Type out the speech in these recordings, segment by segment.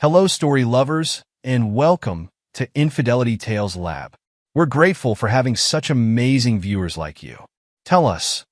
Hello, story lovers, and welcome to Infidelity Tales Lab. We're grateful for having such amazing viewers like you. Tell us,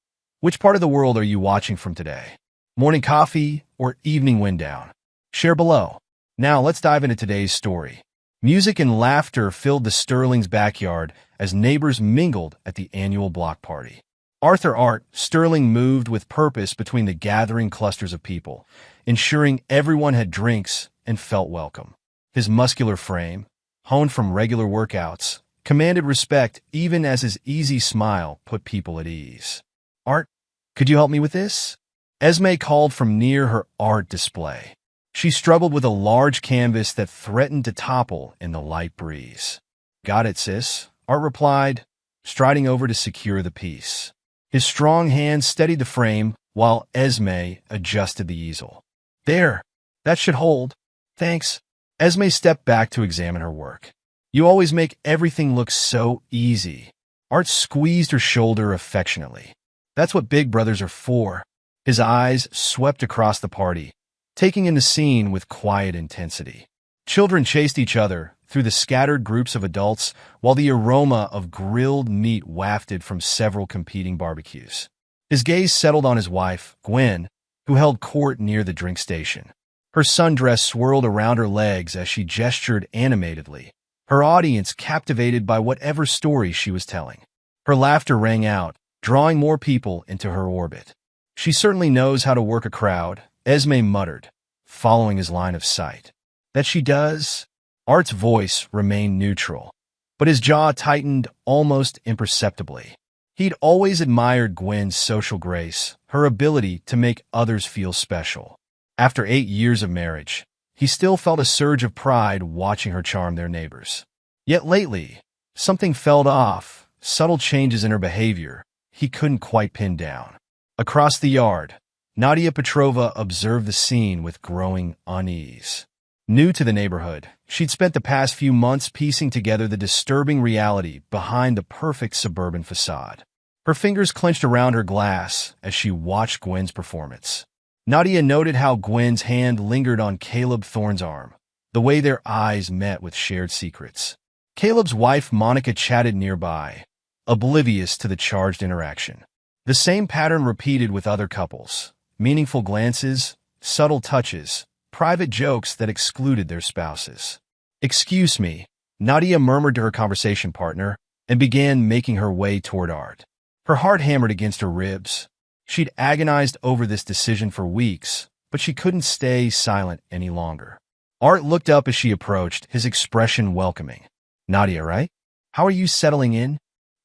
which part of the world are you watching from today? Morning coffee or evening wind down? Share below. Now let's dive into today's story. Music and laughter filled the Sterling's backyard as neighbors mingled at the annual block party. Art Sterling moved with purpose between the gathering clusters of people, ensuring everyone had drinks and felt welcome. His muscular frame, honed from regular workouts, commanded respect even as his easy smile put people at ease. Art, could you help me with this? Esme called from near her art display. She struggled with a large canvas that threatened to topple in the light breeze. Got it, sis, Art replied, striding over to secure the piece. His strong hand steadied the frame while Esme adjusted the easel. There, that should hold. Thanks. Esme stepped back to examine her work. You always make everything look so easy. Art squeezed her shoulder affectionately. That's what big brothers are for. His eyes swept across the party, taking in the scene with quiet intensity. Children chased each other through the scattered groups of adults while the aroma of grilled meat wafted from several competing barbecues. His gaze settled on his wife, Gwen, who held court near the drink station. Her sundress swirled around her legs as she gestured animatedly, her audience captivated by whatever story she was telling. Her laughter rang out, drawing more people into her orbit. She certainly knows how to work a crowd, Esme muttered, following his line of sight. That she does? Art's voice remained neutral, but his jaw tightened almost imperceptibly. He'd always admired Gwen's social grace, her ability to make others feel special. After 8 years of marriage, he still felt a surge of pride watching her charm their neighbors. Yet lately, something felt off, subtle changes in her behavior he couldn't quite pin down. Across the yard, Nadia Petrova observed the scene with growing unease. New to the neighborhood, she'd spent the past few months piecing together the disturbing reality behind the perfect suburban facade. Her fingers clenched around her glass as she watched Gwen's performance. Nadia noted how Gwen's hand lingered on Caleb Thorne's arm, the way their eyes met with shared secrets. Caleb's wife Monica chatted nearby, oblivious to the charged interaction. The same pattern repeated with other couples, meaningful glances, subtle touches, private jokes that excluded their spouses. Excuse me, Nadia murmured to her conversation partner and began making her way toward Art. Her heart hammered against her ribs. She'd agonized over this decision for weeks, but she couldn't stay silent any longer. Art looked up as she approached, his expression welcoming. Nadia, right? How are you settling in?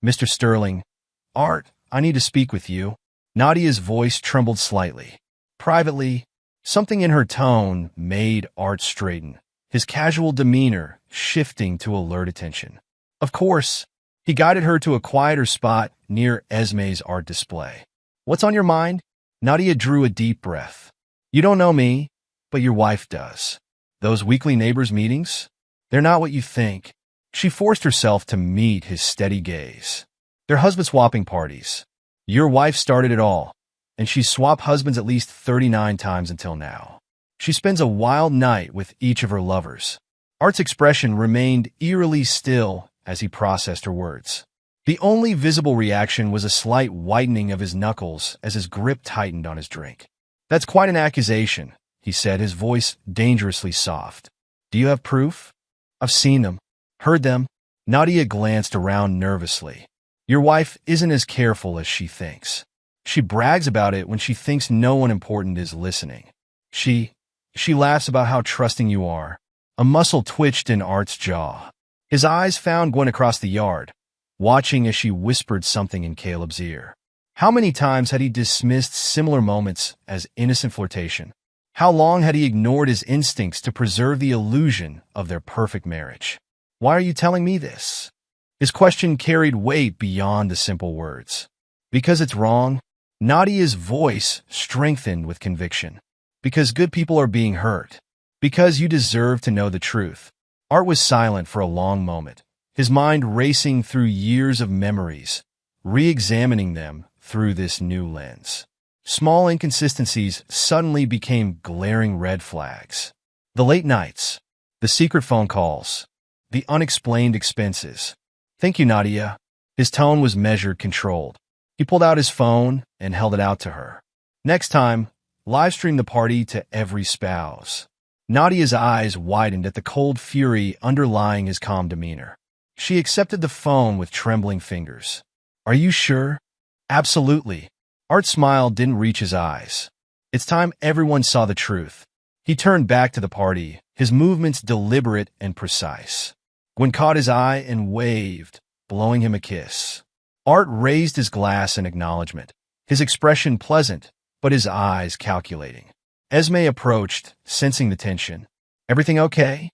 Mr. Sterling. Art, I need to speak with you. Nadia's voice trembled slightly. Privately, something in her tone made Art straighten, his casual demeanor shifting to alert attention. Of course, he guided her to a quieter spot near Esme's art display. What's on your mind? Nadia drew a deep breath. You don't know me, but your wife does. Those weekly neighbors' meetings? They're not what you think. She forced herself to meet his steady gaze. They're husband-swapping parties. Your wife started it all, and she's swapped husbands at least 39 times until now. She spends a wild night with each of her lovers. Art's expression remained eerily still as he processed her words. The only visible reaction was a slight whitening of his knuckles as his grip tightened on his drink. That's quite an accusation, he said, his voice dangerously soft. Do you have proof? I've seen them, heard them. Nadia glanced around nervously. Your wife isn't as careful as she thinks. She brags about it when she thinks no one important is listening. She laughs about how trusting you are. A muscle twitched in Art's jaw. His eyes found Gwen across the yard, watching as she whispered something in Caleb's ear. How many times had he dismissed similar moments as innocent flirtation? How long had he ignored his instincts to preserve the illusion of their perfect marriage? Why are you telling me this? His question carried weight beyond the simple words. Because it's wrong. Nadia's voice strengthened with conviction. Because good people are being hurt. Because you deserve to know the truth. Art was silent for a long moment, his mind racing through years of memories, re-examining them through this new lens. Small inconsistencies suddenly became glaring red flags. The late nights, The secret phone calls. The unexplained expenses. Thank you, Nadia. His tone was measured, controlled. He pulled out his phone and held it out to her. Next time, live stream the party to every spouse. Nadia's eyes widened at the cold fury underlying his calm demeanor. She accepted the phone with trembling fingers. Are you sure? Absolutely. Art's smile didn't reach his eyes. It's time everyone saw the truth. He turned back to the party, his movements deliberate and precise. Gwen caught his eye and waved, blowing him a kiss. Art raised his glass in acknowledgement, his expression pleasant, but his eyes calculating. Esme approached, sensing the tension. Everything okay?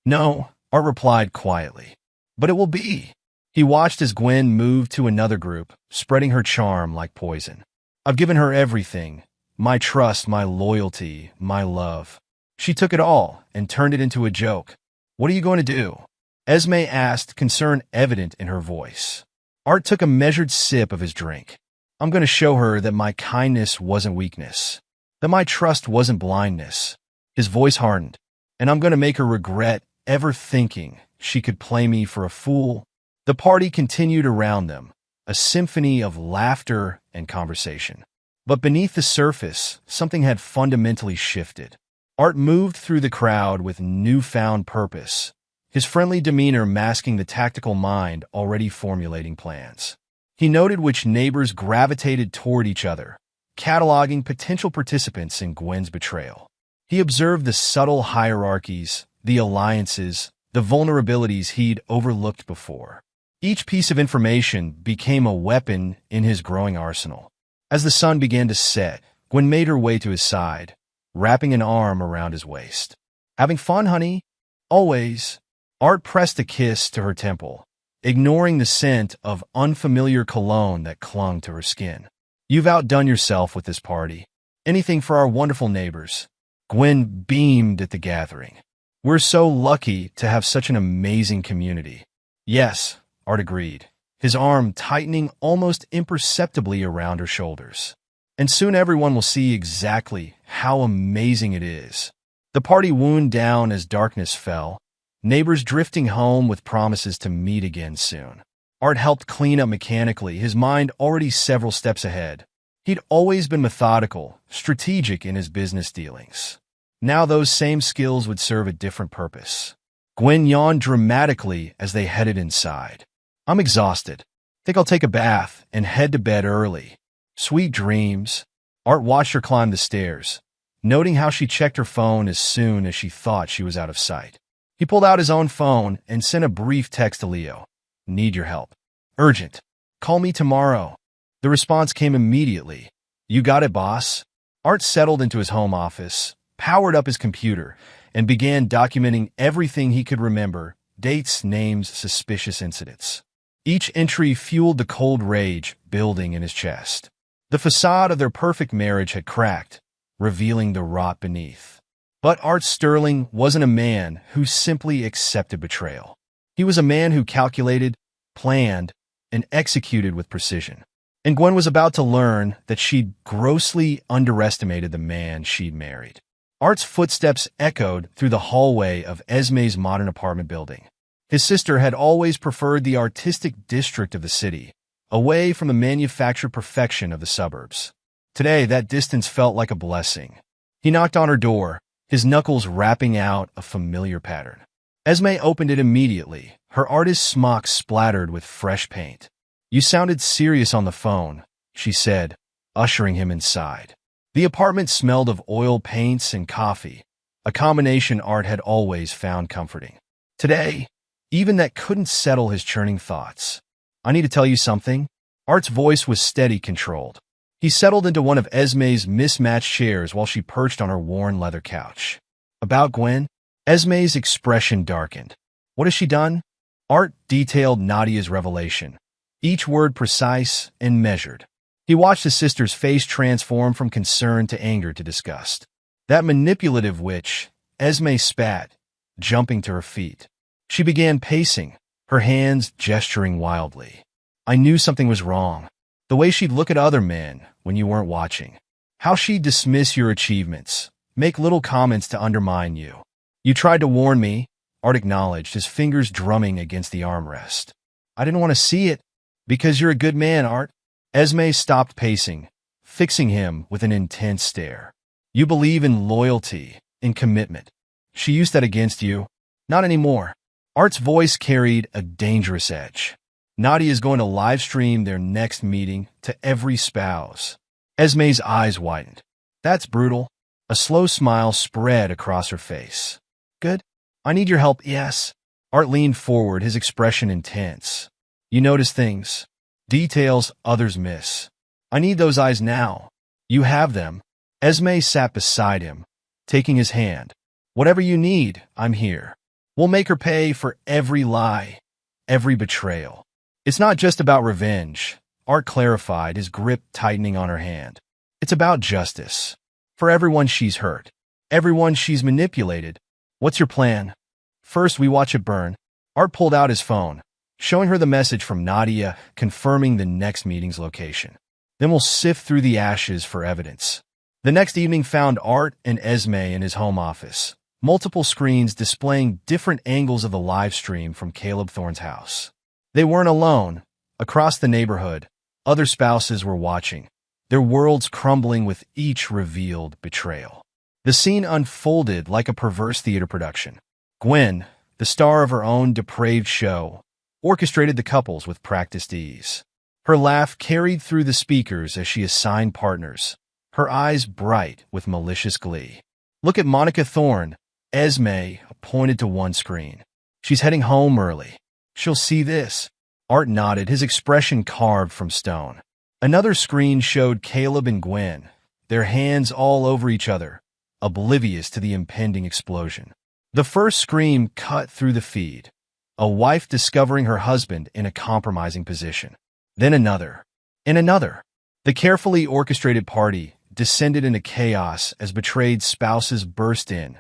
No, Art replied quietly. But it will be. He watched as Gwen moved to another group, spreading her charm like poison. I've given her everything. My trust, my loyalty, my love. She took it all and turned it into a joke. What are you going to do? Esme asked, concern evident in her voice. Art took a measured sip of his drink. I'm going to show her that my kindness wasn't weakness, that my trust wasn't blindness. His voice hardened. And I'm going to make her regret ever thinking she could play me for a fool. The party continued around them, a symphony of laughter and conversation. But beneath the surface, something had fundamentally shifted. Art moved through the crowd with newfound purpose, his friendly demeanor masking the tactical mind already formulating plans. He noted which neighbors gravitated toward each other, cataloging potential participants in Gwen's betrayal. He observed the subtle hierarchies, the alliances, the vulnerabilities he'd overlooked before. Each piece of information became a weapon in his growing arsenal. As the sun began to set, Gwen made her way to his side, wrapping an arm around his waist. Having fun, honey? Always. Art pressed a kiss to her temple, ignoring the scent of unfamiliar cologne that clung to her skin. You've outdone yourself with this party. Anything for our wonderful neighbors. Gwen beamed at the gathering. We're so lucky to have such an amazing community. Yes, Art agreed, his arm tightening almost imperceptibly around her shoulders. And soon everyone will see exactly how amazing it is. The party wound down as darkness fell, neighbors drifting home with promises to meet again soon. Art helped clean up mechanically, his mind already several steps ahead. He'd always been methodical, strategic in his business dealings. Now those same skills would serve a different purpose. Gwen yawned dramatically as they headed inside. I'm exhausted. Think I'll take a bath and head to bed early. Sweet dreams. Art watched her climb the stairs, noting how she checked her phone as soon as she thought she was out of sight. He pulled out his own phone and sent a brief text to Leo. Need your help. Urgent. Call me tomorrow. The response came immediately. You got it, boss. Art settled into his home office, powered up his computer, and began documenting everything he could remember, dates, names, suspicious incidents. Each entry fueled the cold rage building in his chest. The facade of their perfect marriage had cracked, revealing the rot beneath. But Art Sterling wasn't a man who simply accepted betrayal. He was a man who calculated, planned, and executed with precision. And Gwen was about to learn that she'd grossly underestimated the man she'd married. Art's footsteps echoed through the hallway of Esme's modern apartment building. His sister had always preferred the artistic district of the city, away from the manufactured perfection of the suburbs. Today, that distance felt like a blessing. He knocked on her door, his knuckles rapping out a familiar pattern. Esme opened it immediately, her artist's smock splattered with fresh paint. You sounded serious on the phone, she said, ushering him inside. The apartment smelled of oil paints and coffee, a combination Art had always found comforting. Today, even that couldn't settle his churning thoughts. I need to tell you something. Art's voice was steady, controlled. He settled into one of Esme's mismatched chairs while she perched on her worn leather couch. About Gwen? Esme's expression darkened. What has she done? Art detailed Nadia's revelation, each word precise and measured. He watched his sister's face transform from concern to anger to disgust. That manipulative witch, Esme spat, jumping to her feet. She began pacing, her hands gesturing wildly. I knew something was wrong. The way she'd look at other men when you weren't watching. How she'd dismiss your achievements, make little comments to undermine you. You tried to warn me, Art acknowledged, his fingers drumming against the armrest. I didn't want to see it. Because you're a good man, Art. Esme stopped pacing, fixing him with an intense stare. You believe in loyalty, in commitment. She used that against you. Not anymore. Art's voice carried a dangerous edge. Nadia is going to live stream their next meeting to every spouse. Esme's eyes widened. That's brutal. A slow smile spread across her face. Good. I need your help, yes. Art leaned forward, his expression intense. You notice things. Details others miss. I need those eyes now. You have them. Esme sat beside him, taking his hand. Whatever you need, I'm here. We'll make her pay for every lie, every betrayal. It's not just about revenge, Art clarified, his grip tightening on her hand. It's about justice. For everyone she's hurt, everyone she's manipulated. What's your plan? First, we watch it burn. Art pulled out his phone, showing her the message from Nadia confirming the next meeting's location. Then we'll sift through the ashes for evidence. The next evening found Art and Esme in his home office, multiple screens displaying different angles of the live stream from Caleb Thorne's house. They weren't alone. Across the neighborhood, other spouses were watching, their worlds crumbling with each revealed betrayal. The scene unfolded like a perverse theater production. Gwen, the star of her own depraved show, orchestrated the couples with practiced ease. Her laugh carried through the speakers as she assigned partners, her eyes bright with malicious glee. Look at Monica Thorne. Esme pointed to one screen. She's heading home early. She'll see this. Art nodded, his expression carved from stone. Another screen showed Caleb and Gwen, their hands all over each other, oblivious to the impending explosion. The first scream cut through the feed, a wife discovering her husband in a compromising position. Then another, and another. The carefully orchestrated party descended into chaos as betrayed spouses burst in,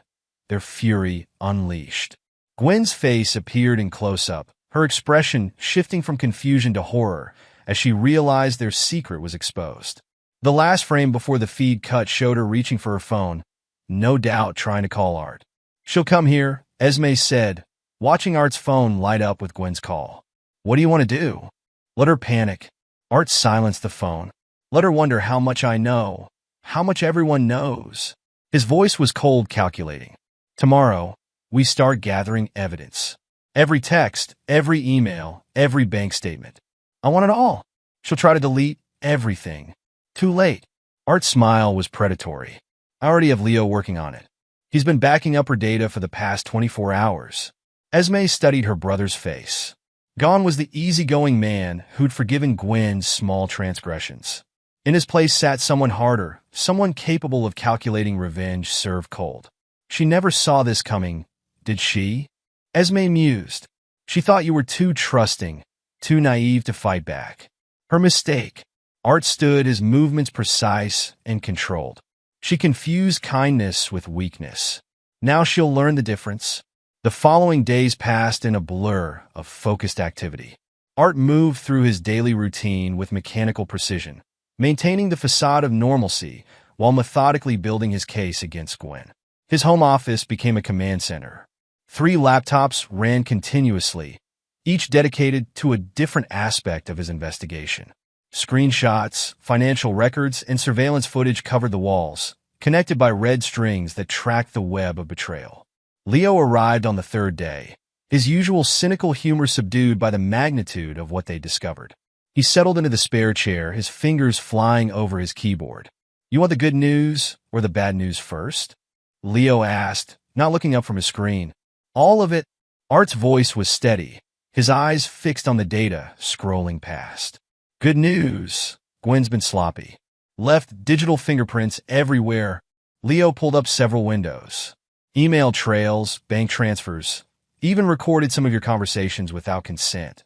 their fury unleashed. Gwen's face appeared in close-up, her expression shifting from confusion to horror as she realized their secret was exposed. The last frame before the feed cut showed her reaching for her phone, no doubt trying to call Art. She'll come here, Esme said, watching Art's phone light up with Gwen's call. What do you want to do? Let her panic. Art silenced the phone. Let her wonder how much I know, how much everyone knows. His voice was cold, calculating. Tomorrow, we start gathering evidence. Every text, every email, every bank statement. I want it all. She'll try to delete everything. Too late. Art's smile was predatory. I already have Leo working on it. He's been backing up her data for the past 24 hours. Esme studied her brother's face. Gone was the easygoing man who'd forgiven Gwen's small transgressions. In his place sat someone harder, someone capable of calculating revenge served cold. She never saw this coming, did she? Esme mused. She thought you were too trusting, too naive to fight back. Her mistake. Art stood, his movements precise and controlled. She confused kindness with weakness. Now she'll learn the difference. The following days passed in a blur of focused activity. Art moved through his daily routine with mechanical precision, maintaining the facade of normalcy while methodically building his case against Gwen. His home office became a command center. 3 laptops ran continuously, each dedicated to a different aspect of his investigation. Screenshots, financial records, and surveillance footage covered the walls, connected by red strings that tracked the web of betrayal. Leo arrived on the 3rd day, his usual cynical humor subdued by the magnitude of what they discovered. He settled into the spare chair, his fingers flying over his keyboard. You want the good news or the bad news first? Leo asked, not looking up from his screen. All of it. Art's voice was steady, his eyes fixed on the data, scrolling past. Good news. Gwen's been sloppy. Left digital fingerprints everywhere. Leo pulled up several windows. Email trails, bank transfers, even recorded some of your conversations without consent,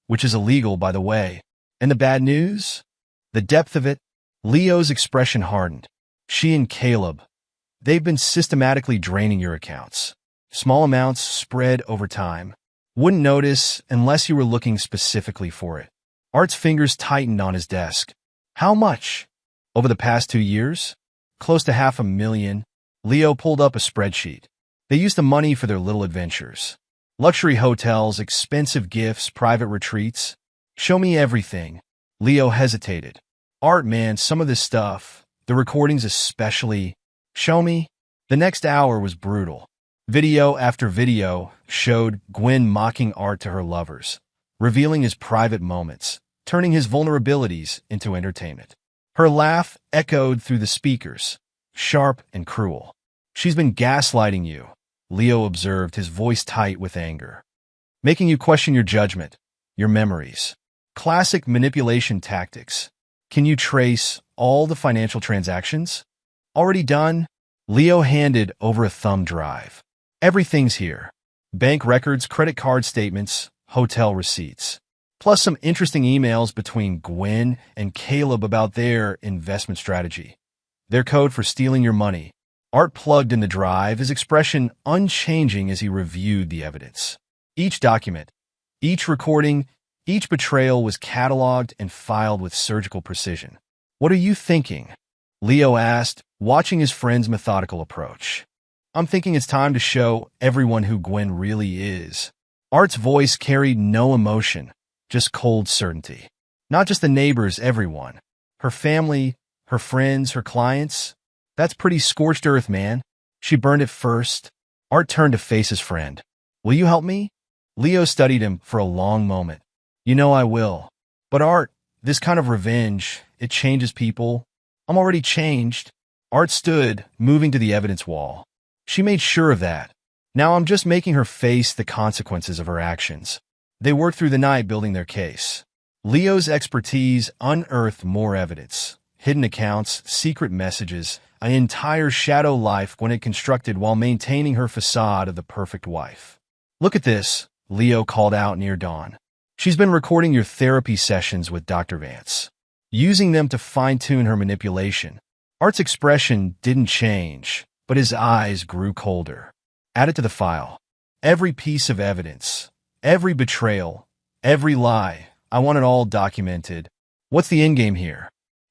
which is illegal, by the way. And the bad news? The depth of it? Leo's expression hardened. She and Caleb, they've been systematically draining your accounts. Small amounts spread over time. Wouldn't notice unless you were looking specifically for it. Art's fingers tightened on his desk. How much? Over the past 2 years? Close to $500,000. Leo pulled up a spreadsheet. They used the money for their little adventures. Luxury hotels, expensive gifts, private retreats. Show me everything. Leo hesitated. Art, man, some of this stuff, the recordings especially. Show me. The next hour was brutal. Video after video showed Gwen mocking Art to her lovers, revealing his private moments, turning his vulnerabilities into entertainment. Her laugh echoed through the speakers, sharp and cruel. She's been gaslighting you, Leo observed, his voice tight with anger, making you question your judgment, your memories. Classic manipulation tactics. Can you trace all the financial transactions? Already done? Leo handed over a thumb drive. Everything's here. Bank records, credit card statements, hotel receipts. Plus some interesting emails between Gwen and Caleb about their investment strategy. Their code for stealing your money. Art plugged in the drive, his expression unchanging as he reviewed the evidence. Each document, each recording, each betrayal was cataloged and filed with surgical precision. What are you thinking? Leo asked, watching his friend's methodical approach. I'm thinking it's time to show everyone who Gwen really is. Art's voice carried no emotion, just cold certainty. Not just the neighbors, everyone. Her family, her friends, her clients. That's pretty scorched earth, man. She burned it first. Art turned to face his friend. Will you help me? Leo studied him for a long moment. You know I will. But Art, this kind of revenge, it changes people. I'm already changed. Art stood, moving to the evidence wall. She made sure of that. Now I'm just making her face the consequences of her actions. They worked through the night building their case. Leo's expertise unearthed more evidence. Hidden accounts, secret messages, an entire shadow life Gwen had constructed while maintaining her facade of the perfect wife. Look at this, Leo called out near dawn. She's been recording your therapy sessions with Dr. Vance, using them to fine-tune her manipulation. Art's expression didn't change, but his eyes grew colder. Add it to the file. Every piece of evidence, every betrayal, every lie, I want it all documented. What's the endgame here?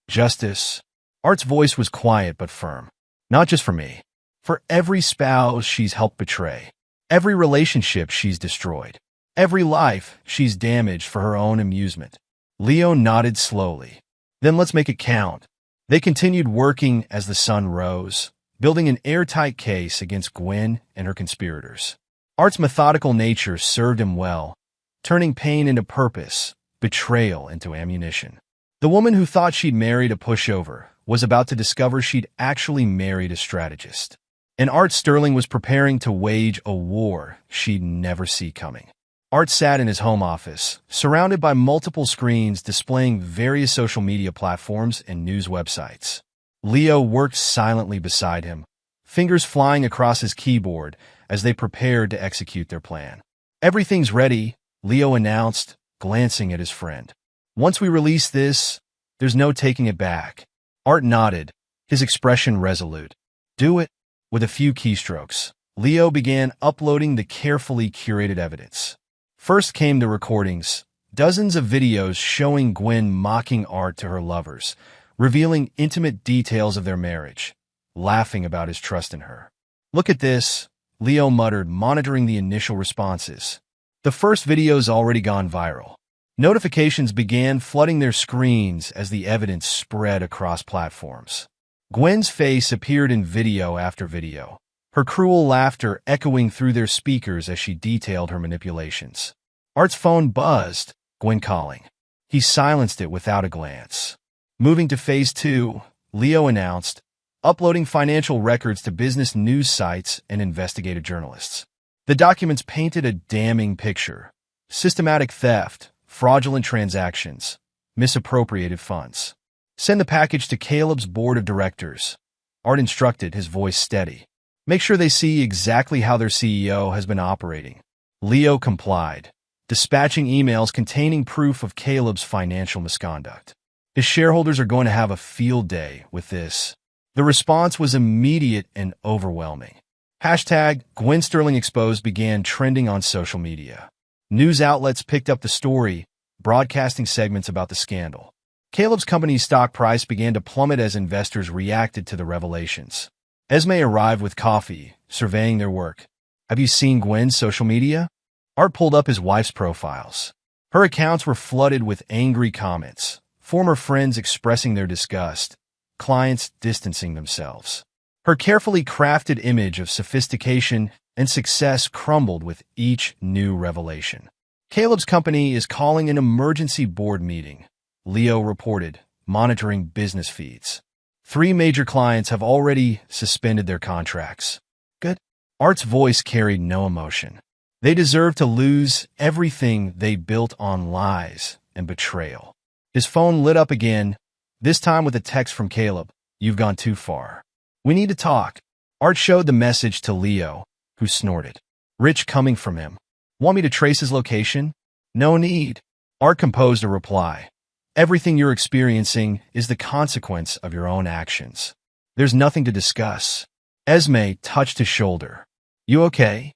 Justice. Art's voice was quiet but firm. Not just for me. For every spouse she's helped betray. Every relationship she's destroyed. Every life she's damaged for her own amusement. Leo nodded slowly. Then let's make it count. They continued working as the sun rose, building an airtight case against Gwen and her conspirators. Art's methodical nature served him well, turning pain into purpose, betrayal into ammunition. The woman who thought she'd married a pushover was about to discover she'd actually married a strategist. And Art Sterling was preparing to wage a war she'd never see coming. Art sat in his home office, surrounded by multiple screens displaying various social media platforms and news websites. Leo worked silently beside him, fingers flying across his keyboard as they prepared to execute their plan. Everything's ready, Leo announced, glancing at his friend. Once we release this, there's no taking it back. Art nodded, his expression resolute. Do it. With a few keystrokes, Leo began uploading the carefully curated evidence. First came the recordings, dozens of videos showing Gwen mocking Art to her lovers, revealing intimate details of their marriage, laughing about his trust in her. Look at this, Leo muttered, monitoring the initial responses. The first video's already gone viral. Notifications began flooding their screens as the evidence spread across platforms. Gwen's face appeared in video after video, her cruel laughter echoing through their speakers as she detailed her manipulations. Art's phone buzzed, Gwen calling. He silenced it without a glance. Moving to phase 2, Leo announced, uploading financial records to business news sites and investigative journalists. The documents painted a damning picture. Systematic theft, fraudulent transactions, misappropriated funds. Send the package to Caleb's board of directors. Art instructed, his voice steady. Make sure they see exactly how their CEO has been operating. Leo complied, dispatching emails containing proof of Caleb's financial misconduct. His shareholders are going to have a field day with this. The response was immediate and overwhelming. Hashtag Gwen Sterling Exposed began trending on social media. News outlets picked up the story, broadcasting segments about the scandal. Caleb's company's stock price began to plummet as investors reacted to the revelations. Esme arrived with coffee, surveying their work. Have you seen Gwen's social media? Art pulled up his wife's profiles. Her accounts were flooded with angry comments, former friends expressing their disgust, clients distancing themselves. Her carefully crafted image of sophistication and success crumbled with each new revelation. Caleb's company is calling an emergency board meeting, Leo reported, monitoring business feeds. 3 major clients have already suspended their contracts. Good. Art's voice carried no emotion. They deserve to lose everything they built on lies and betrayal. His phone lit up again, this time with a text from Caleb. You've gone too far. We need to talk. Art showed the message to Leo, who snorted. Rich coming from him. Want me to trace his location? No need. Art composed a reply. Everything you're experiencing is the consequence of your own actions. There's nothing to discuss. Esme touched his shoulder. You okay?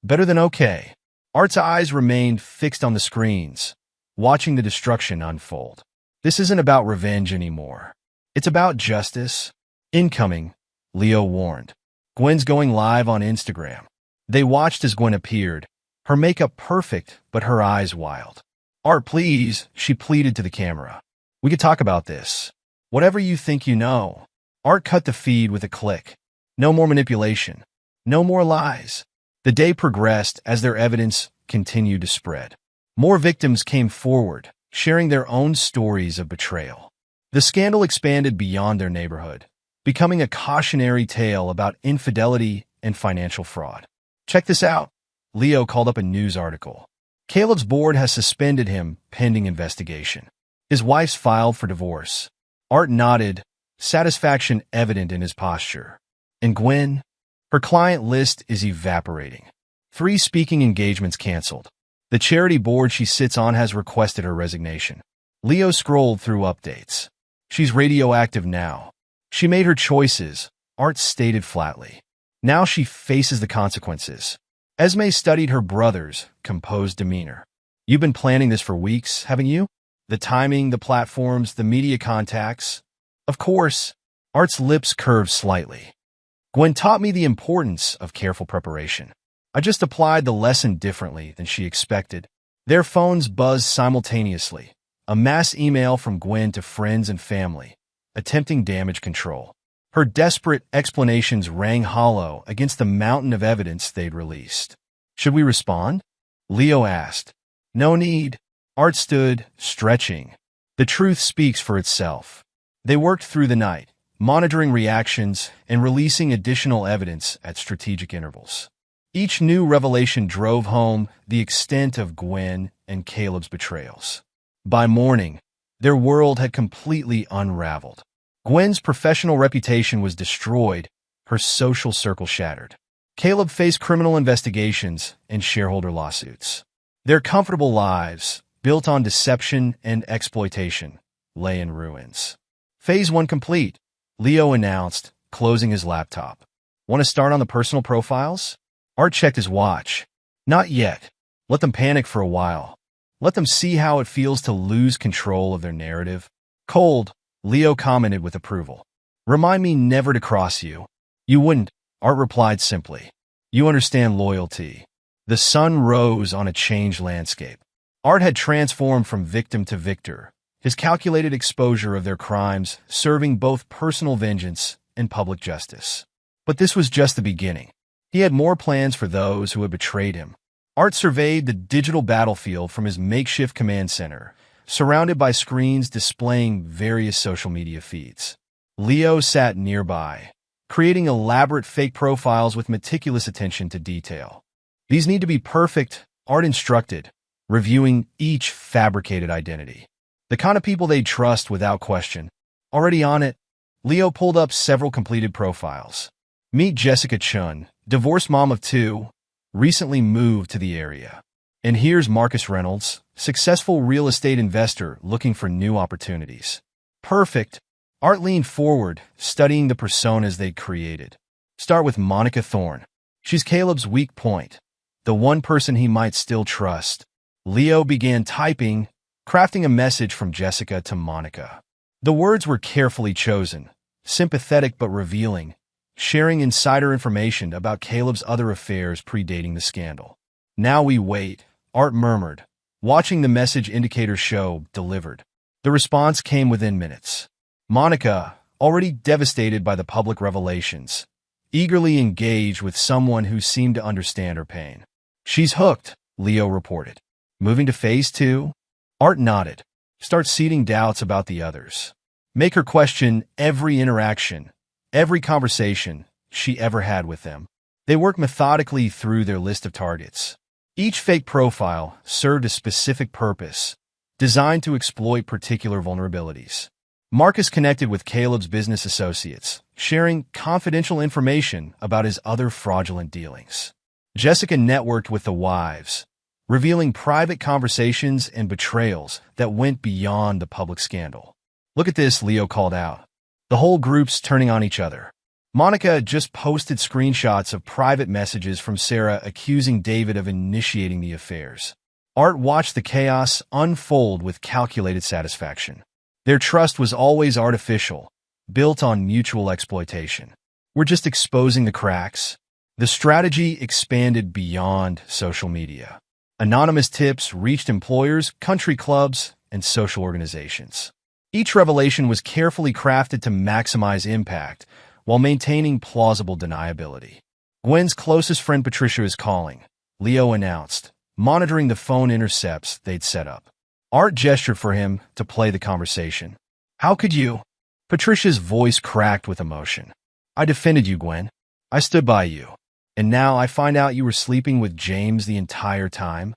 Better than okay. Art's eyes remained fixed on the screens, watching the destruction unfold. This isn't about revenge anymore. It's about justice. Incoming, Leo warned. Gwen's going live on Instagram. They watched as Gwen appeared, her makeup perfect, but her eyes wild. Art, please, she pleaded to the camera. We could talk about this. Whatever you think you know. Art cut the feed with a click. No more manipulation. No more lies. The day progressed as their evidence continued to spread. More victims came forward, sharing their own stories of betrayal. The scandal expanded beyond their neighborhood, becoming a cautionary tale about infidelity and financial fraud. Check this out. Leo called up a news article. Caleb's board has suspended him pending investigation. His wife's filed for divorce. Art nodded, satisfaction evident in his posture. And Gwen? Her client list is evaporating. 3 speaking engagements canceled. The charity board she sits on has requested her resignation. Leo scrolled through updates. She's radioactive now. She made her choices, Art stated flatly. Now she faces the consequences. Esme studied her brother's composed demeanor. You've been planning this for weeks, haven't you? The timing, the platforms, the media contacts. Of course. Art's lips curved slightly. Gwen taught me the importance of careful preparation. I just applied the lesson differently than she expected. Their phones buzzed simultaneously. A mass email from Gwen to friends and family, attempting damage control. Her desperate explanations rang hollow against the mountain of evidence they'd released. Should we respond? Leo asked. No need. Art stood, stretching. The truth speaks for itself. They worked through the night, monitoring reactions and releasing additional evidence at strategic intervals. Each new revelation drove home the extent of Gwen and Caleb's betrayals. By morning, their world had completely unraveled. Gwen's professional reputation was destroyed, her social circle shattered. Caleb faced criminal investigations and shareholder lawsuits. Their comfortable lives, built on deception and exploitation, lay in ruins. Phase 1 complete, Leo announced, closing his laptop. Want to start on the personal profiles? Art checked his watch. Not yet. Let them panic for a while. Let them see how it feels to lose control of their narrative. Cold, Leo commented with approval. Remind me never to cross you. You wouldn't, Art replied simply. You understand loyalty. The sun rose on a changed landscape. Art had transformed from victim to victor, his calculated exposure of their crimes serving both personal vengeance and public justice. But this was just the beginning. He had more plans for those who had betrayed him. Art surveyed the digital battlefield from his makeshift command center, surrounded by screens displaying various social media feeds. Leo sat nearby, creating elaborate fake profiles with meticulous attention to detail. These need to be perfect, Art instructed, reviewing each fabricated identity. The kind of people they'd trust without question. Already on it, Leo pulled up several completed profiles. Meet Jessica Chun, divorced mom of 2, recently moved to the area. And here's Marcus Reynolds, successful real estate investor looking for new opportunities. Perfect. Art leaned forward, studying the personas they'd created. Start with Monica Thorne. She's Caleb's weak point, the one person he might still trust. Leo began typing, crafting a message from Jessica to Monica. The words were carefully chosen, sympathetic but revealing, sharing insider information about Caleb's other affairs predating the scandal. Now we wait, Art murmured, watching the message indicator show delivered. The response came within minutes. Monica, already devastated by the public revelations, eagerly engaged with someone who seemed to understand her pain. She's hooked, Leo reported. Moving to phase 2? Art nodded. Start seeding doubts about the others. Make her question every interaction, every conversation she ever had with them. They worked methodically through their list of targets. Each fake profile served a specific purpose, designed to exploit particular vulnerabilities. Marcus connected with Caleb's business associates, sharing confidential information about his other fraudulent dealings. Jessica networked with the wives, revealing private conversations and betrayals that went beyond the public scandal. Look at this, Leo called out. The whole group's turning on each other. Monica just posted screenshots of private messages from Sarah accusing David of initiating the affairs. Art watched the chaos unfold with calculated satisfaction. Their trust was always artificial, built on mutual exploitation. We're just exposing the cracks. The strategy expanded beyond social media. Anonymous tips reached employers, country clubs, and social organizations. Each revelation was carefully crafted to maximize impact while maintaining plausible deniability. Gwen's closest friend Patricia is calling, Leo announced, monitoring the phone intercepts they'd set up. Art gestured for him to play the conversation. How could you? Patricia's voice cracked with emotion. I defended you, Gwen. I stood by you. And now I find out you were sleeping with James the entire time?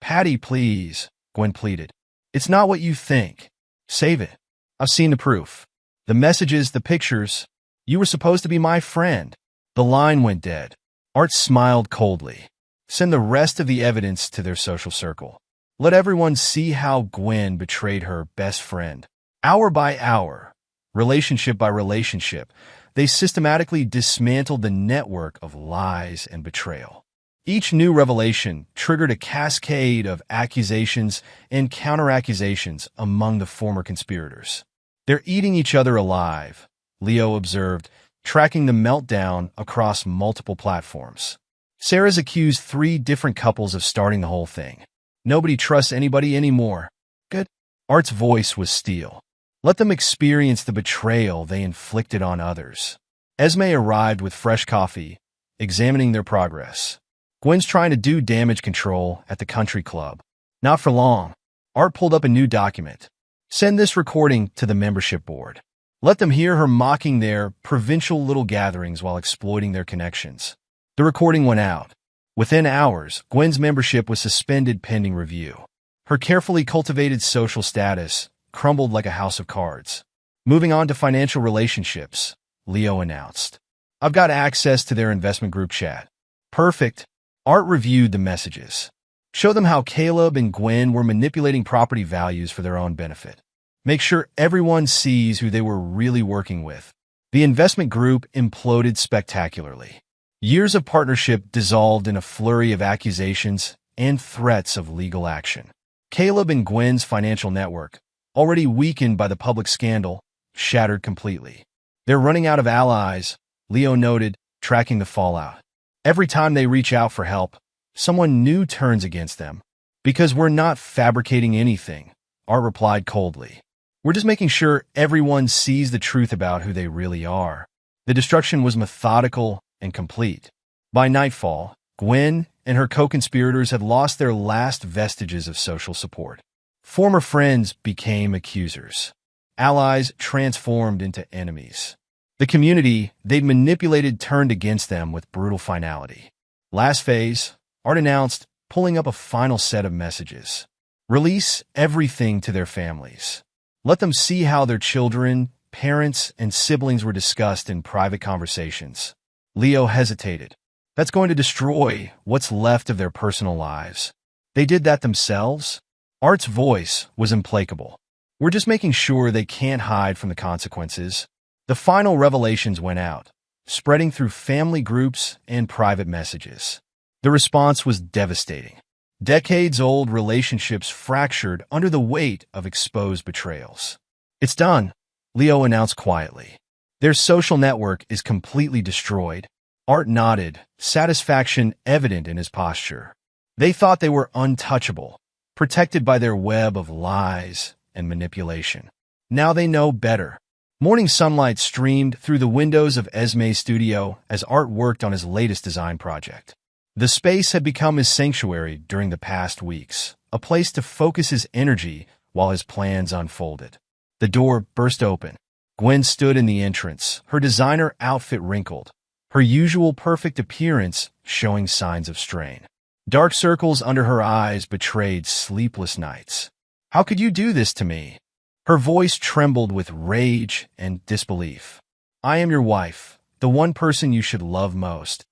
Patty, please, Gwen pleaded. It's not what you think. Save it. I've seen the proof. The messages, the pictures. You were supposed to be my friend. The line went dead. Art smiled coldly. Send the rest of the evidence to their social circle. Let everyone see how Gwen betrayed her best friend. Hour by hour, relationship by relationship, they systematically dismantled the network of lies and betrayal. Each new revelation triggered a cascade of accusations and counter-accusations among the former conspirators. They're eating each other alive, Leo observed, tracking the meltdown across multiple platforms. Sarah's accused 3 different couples of starting the whole thing. Nobody trusts anybody anymore. Good. Art's voice was steel. Let them experience the betrayal they inflicted on others. Esme arrived with fresh coffee, examining their progress. Gwen's trying to do damage control at the country club. Not for long. Art pulled up a new document. Send this recording to the membership board. Let them hear her mocking their provincial little gatherings while exploiting their connections. The recording went out. Within hours, Gwen's membership was suspended pending review. Her carefully cultivated social status crumbled like a house of cards. Moving on to financial relationships, Leo announced. I've got access to their investment group chat. Perfect. Art reviewed the messages. Show them how Caleb and Gwen were manipulating property values for their own benefit. Make sure everyone sees who they were really working with. The investment group imploded spectacularly. Years of partnership dissolved in a flurry of accusations and threats of legal action. Caleb and Gwen's financial network, already weakened by the public scandal, shattered completely. They're running out of allies, Leo noted, tracking the fallout. Every time they reach out for help, someone new turns against them. Because we're not fabricating anything, Art replied coldly. We're just making sure everyone sees the truth about who they really are. The destruction was methodical and complete. By nightfall, Gwen and her co-conspirators had lost their last vestiges of social support. Former friends became accusers. Allies transformed into enemies. The community they'd manipulated turned against them with brutal finality. Last phase, Art announced, pulling up a final set of messages. Release everything to their families. Let them see how their children, parents, and siblings were discussed in private conversations. Leo hesitated. That's going to destroy what's left of their personal lives. They did that themselves? Art's voice was implacable. We're just making sure they can't hide from the consequences. The final revelations went out, spreading through family groups and private messages. The response was devastating. Decades-old relationships fractured under the weight of exposed betrayals. It's done, Leo announced quietly. Their social network is completely destroyed. Art nodded, satisfaction evident in his posture. They thought they were untouchable, protected by their web of lies and manipulation. Now they know better. Morning sunlight streamed through the windows of Esme's studio as Art worked on his latest design project. The space had become his sanctuary during the past weeks, a place to focus his energy while his plans unfolded. The door burst open. Gwen stood in the entrance, her designer outfit wrinkled, her usual perfect appearance showing signs of strain. Dark circles under her eyes betrayed sleepless nights. "How could you do this to me?" Her voice trembled with rage and disbelief. "I am your wife, the one person you should love most.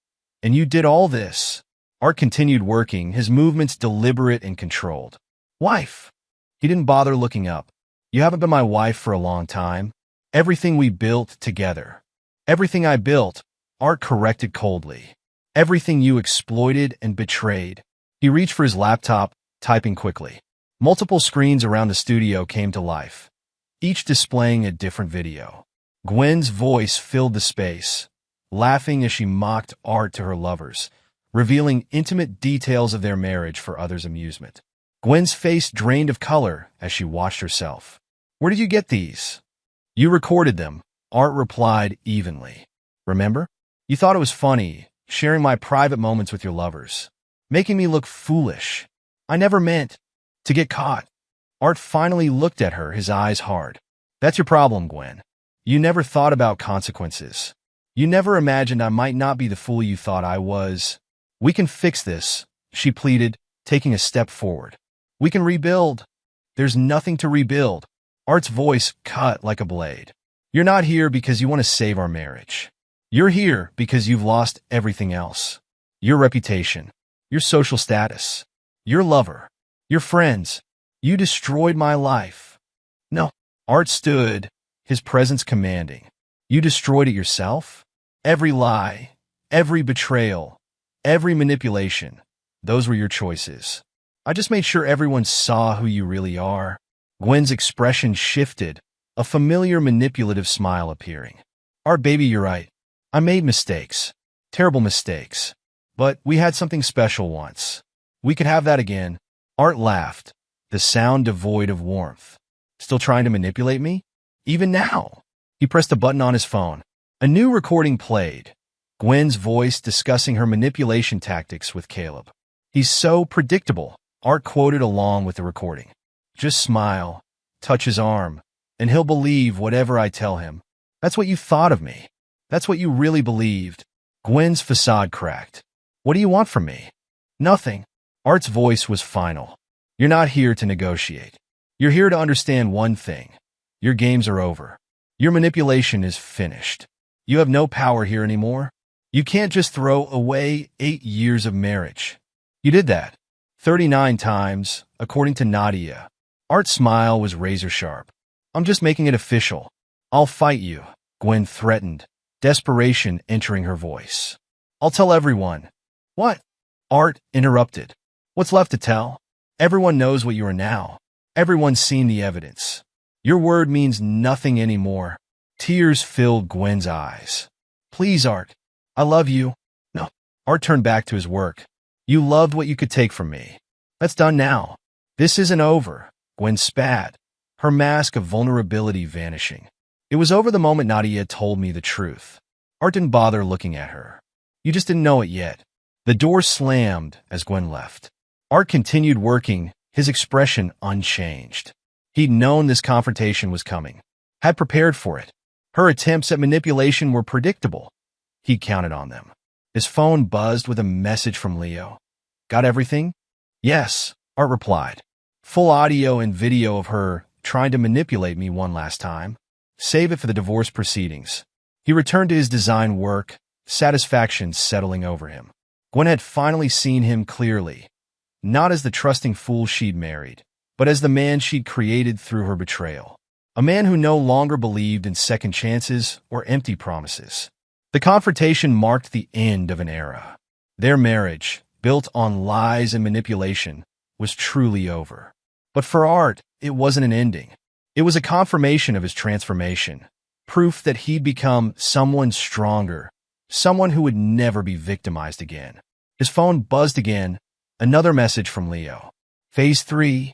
And you did all this." Art continued working, his movements deliberate and controlled. "Wife?" He didn't bother looking up. "You haven't been my wife for a long time. Everything we built together. Everything I built," Art corrected coldly. "Everything you exploited and betrayed." He reached for his laptop, typing quickly. Multiple screens around the studio came to life, each displaying a different video. Gwen's voice filled the space, laughing as she mocked Art to her lovers, revealing intimate details of their marriage for others' amusement. Gwen's face drained of color as she watched herself. "Where did you get these?" "You recorded them," Art replied evenly. "Remember? You thought it was funny, sharing my private moments with your lovers, making me look foolish. I never meant to get caught." Art finally looked at her, his eyes hard. "That's your problem, Gwen. You never thought about consequences. You never imagined I might not be the fool you thought I was. We can fix this," she pleaded, taking a step forward. "We can rebuild." "There's nothing to rebuild." Art's voice cut like a blade. "You're not here because you want to save our marriage. You're here because you've lost everything else. Your reputation, your social status, your lover, your friends. You destroyed my life." "No." Art stood, his presence commanding. "You destroyed it yourself? Every lie, every betrayal, every manipulation, those were your choices. I just made sure everyone saw who you really are." Gwen's expression shifted, a familiar manipulative smile appearing. "Art, baby, you're right. I made mistakes. Terrible mistakes. But we had something special once. We could have that again." Art laughed, the sound devoid of warmth. "Still trying to manipulate me? Even now?" He pressed a button on his phone. A new recording played, Gwen's voice discussing her manipulation tactics with Caleb. "He's so predictable," Art quoted along with the recording. "Just smile, touch his arm, and he'll believe whatever I tell him. That's what you thought of me. That's what you really believed." Gwen's facade cracked. "What do you want from me?" "Nothing." Art's voice was final. "You're not here to negotiate. You're here to understand one thing. Your games are over. Your manipulation is finished. You have no power here anymore. You can't just throw away 8 years of marriage. You did that 39 times, according to Nadia." Art's smile was razor sharp. "I'm just making it official. I'll fight you," Gwen threatened, desperation entering her voice. "I'll tell everyone." "What?" Art interrupted. "What's left to tell? Everyone knows what you are now. Everyone's seen the evidence. Your word means nothing anymore." Tears filled Gwen's eyes. "Please, Art. I love you." "No." Art turned back to his work. "You loved what you could take from me. That's done now. This isn't over." Gwen spat, her mask of vulnerability vanishing. "It was over the moment Nadia told me the truth." Art didn't bother looking at her. "You just didn't know it yet." The door slammed as Gwen left. Art continued working, his expression unchanged. He'd known this confrontation was coming, had prepared for it. Her attempts at manipulation were predictable. He'd counted on them. His phone buzzed with a message from Leo. "Got everything?" "Yes," Art replied. "Full audio and video of her trying to manipulate me one last time. Save it for the divorce proceedings." He returned to his design work, satisfaction settling over him. Gwen had finally seen him clearly, not as the trusting fool she'd married, but as the man she'd created through her betrayal. A man who no longer believed in second chances or empty promises. The confrontation marked the end of an era. Their marriage, built on lies and manipulation, was truly over. But for Art, it wasn't an ending. It was a confirmation of his transformation, proof that he'd become someone stronger, someone who would never be victimized again. His phone buzzed again, Another message from Leo. Phase 3?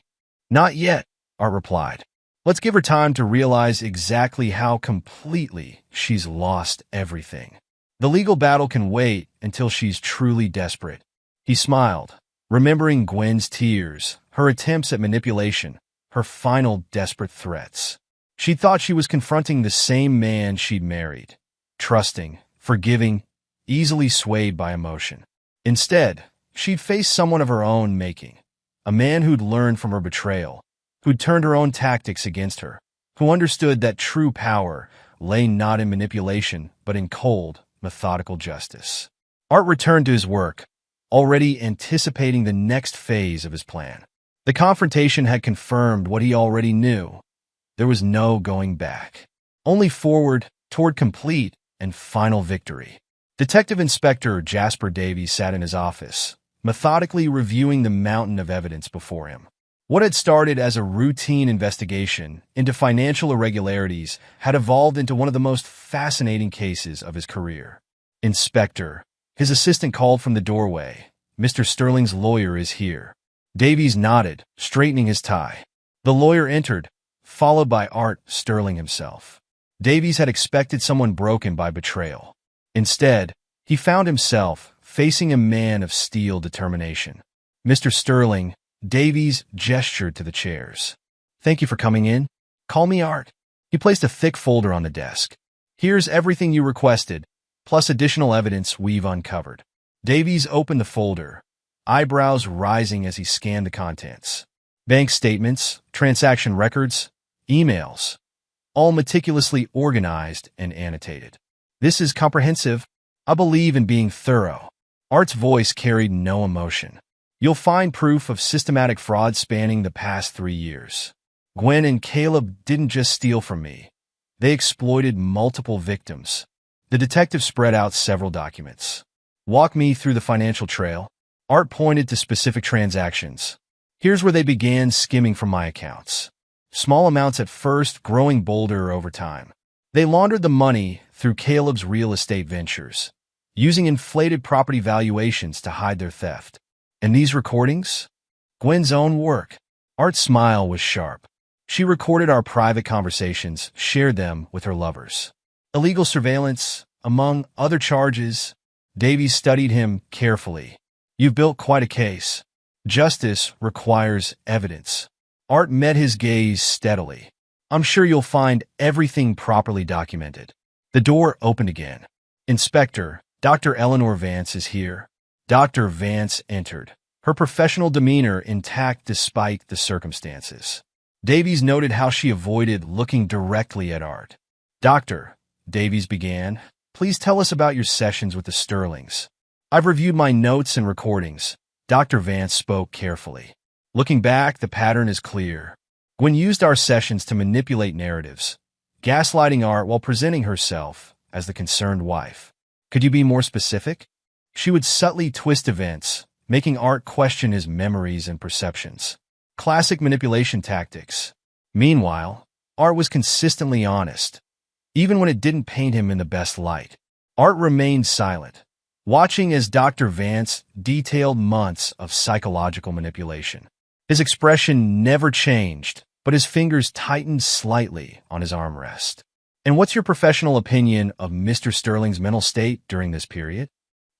Not yet, Art replied. Let's give her time to realize exactly how completely she's lost everything. The legal battle can wait until she's truly desperate. He smiled, remembering Gwen's tears, her attempts at manipulation, her final desperate threats. She thought she was confronting the same man she'd married, trusting, forgiving, easily swayed by emotion. Instead, she'd faced someone of her own making, a man who'd learned from her betrayal, who'd turned her own tactics against her, who understood that true power lay not in manipulation but in cold, methodical justice. Art returned to his work, already anticipating the next phase of his plan. The confrontation had confirmed what he already knew. There was no going back. Only forward toward complete and final victory. Detective Inspector Jasper Davies sat in his office, methodically reviewing the mountain of evidence before him. What had started as a routine investigation into financial irregularities had evolved into one of the most fascinating cases of his career. Inspector, his assistant called from the doorway. Mr. Sterling's lawyer is here. Davies nodded, straightening his tie. The lawyer entered, followed by Art Sterling himself. Davies had expected someone broken by betrayal. Instead, he found himself facing a man of steel determination. Mr. Sterling, Davies gestured to the chairs. Thank you for coming in. Call me Art. He placed a thick folder on the desk. Here's everything you requested, plus additional evidence we've uncovered. Davies opened the folder, eyebrows rising as he scanned the contents. Bank statements, transaction records, emails, all meticulously organized and annotated. This is comprehensive. I believe in being thorough. Art's voice carried no emotion. You'll find proof of systematic fraud spanning the past 3 years. Gwen and Caleb didn't just steal from me. They exploited multiple victims. The detective spread out several documents. Walk me through the financial trail. Art pointed to specific transactions. Here's where they began skimming from my accounts. Small amounts at first, growing bolder over time. They laundered the money through Caleb's real estate ventures, using inflated property valuations to hide their theft. And these recordings? Gwen's own work. Art's smile was sharp. She recorded our private conversations, shared them with her lovers. Illegal surveillance, among other charges. Davies studied him carefully. You've built quite a case. Justice requires evidence. Art met his gaze steadily. I'm sure you'll find everything properly documented. The door opened again. Inspector, Dr. Eleanor Vance is here. Dr. Vance entered, her professional demeanor intact despite the circumstances. Davies noted how she avoided looking directly at Art. Doctor, Davies began, please tell us about your sessions with the Sterlings. I've reviewed my notes and recordings. Dr. Vance spoke carefully. Looking back, the pattern is clear. Gwen used our sessions to manipulate narratives, gaslighting Art while presenting herself as the concerned wife. Could you be more specific? She would subtly twist events, making Art question his memories and perceptions. Classic manipulation tactics. Meanwhile, Art was consistently honest, even when it didn't paint him in the best light. Art remained silent, watching as Dr. Vance detailed months of psychological manipulation. His expression never changed, but his fingers tightened slightly on his armrest. And what's your professional opinion of Mr. Sterling's mental state during this period?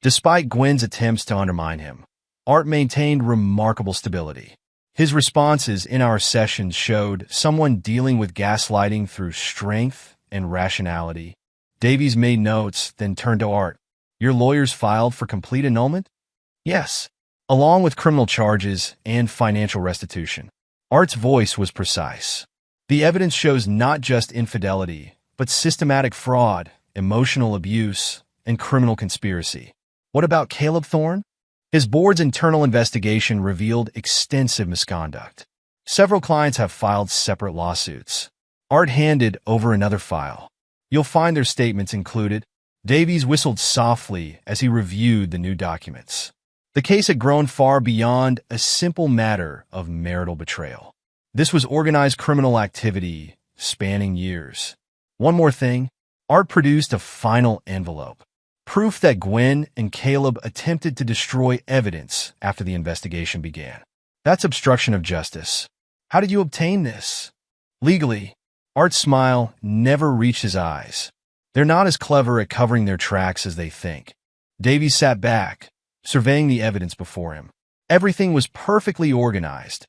Despite Gwen's attempts to undermine him, Art maintained remarkable stability. His responses in our sessions showed someone dealing with gaslighting through strength and rationality. Davies made notes, then turned to Art. Your lawyers filed for complete annulment? Yes, along with criminal charges and financial restitution. Art's voice was precise. The evidence shows not just infidelity, but systematic fraud, emotional abuse, and criminal conspiracy. What about Caleb Thorne? His board's internal investigation revealed extensive misconduct. Several clients have filed separate lawsuits. Art handed over another file. You'll find their statements included. Davies whistled softly as he reviewed the new documents. The case had grown far beyond a simple matter of marital betrayal. This was organized criminal activity spanning years. One more thing, Art produced a final envelope. proof that Gwen and Caleb attempted to destroy evidence after the investigation began. That's obstruction of justice. How did you obtain this? Legally. Art's smile never reached his eyes. They're not as clever at covering their tracks as they think. Davies sat back, surveying the evidence before him. Everything was perfectly organized,